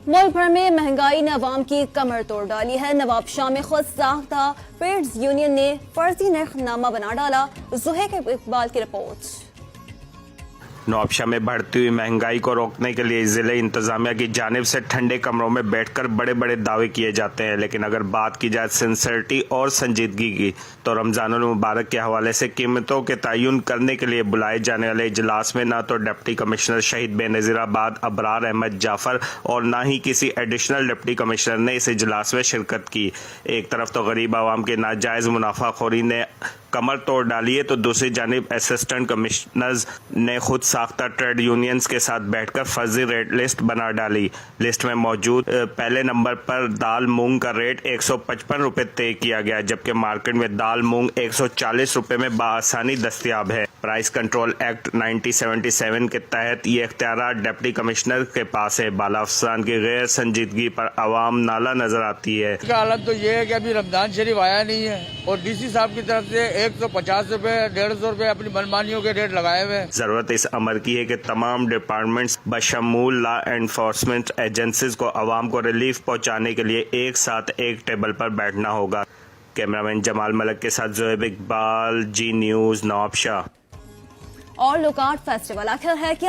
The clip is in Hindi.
मुल्क भर में महंगाई ने अवाम की कमर तोड़ डाली है। नवाब शाह में खुद साख्ता ट्रेड्स यूनियन ने फर्जी नरखनामा बना डाला। ज़ुहैब इकबाल की रिपोर्ट। नवाबशाह में बढ़ती हुई महंगाई को रोकने के लिए जिले इंतजामिया की जानिब से ठंडे कमरों में बैठकर बड़े बड़े दावे किए जाते हैं, लेकिन अगर बात की जाए सिंसियरिटी और संजीदगी की तो रमजानुल मुबारक के हवाले से कीमतों के तयन करने के लिए बुलाए जाने वाले इजलास में न तो डिप्टी कमिश्नर शहीद बेनज़ीराबाद अबरार अहमद जाफर और न ही किसी एडिशनल डिप्टी कमिश्नर ने इस इजलास में शिरकत की। एक तरफ तो गरीब आवाम के नाजायज़ मुनाफाखोरी ने कमर तोड़ डाली है, तो दूसरी जानिब असिस्टेंट कमिश्नर्स ने खुद साख्ता ट्रेड यूनियंस के साथ बैठकर फर्जी रेट लिस्ट बना डाली। लिस्ट में मौजूद पहले नंबर पर दाल मूंग का रेट 155 रुपये तय किया गया, जबकि मार्केट में दाल मूंग 140 रुपये में बाआसानी दस्तियाब है। प्राइस कंट्रोल एक्ट 1977 के तहत ये इख्तियारात डिप्टी कमिश्नर के पास है। बाला अफसरान की गैर संजीदगी पर आवाम नाला नजर आती है। हालत तो ये है कि अभी रमजान शरीफ आया नहीं है और डीसी साहब की तरफ से 150 रुपए 150 रुपए अपनी मनमानियों के रेट लगाए हुए हैं। जरूरत इस अमर की है कि तमाम डिपार्टमेंट्स बशमूल लॉ एनफोर्समेंट एजेंसीज को आवाम को रिलीफ पहुंचाने के लिए एक साथ एक टेबल पर बैठना होगा। कैमरामैन जमाल मलिक के साथ ज़ुहैब इकबाल, जी न्यूज़, नवाबशाह। और लुकाट फेस्टिवल आखिर है क्या?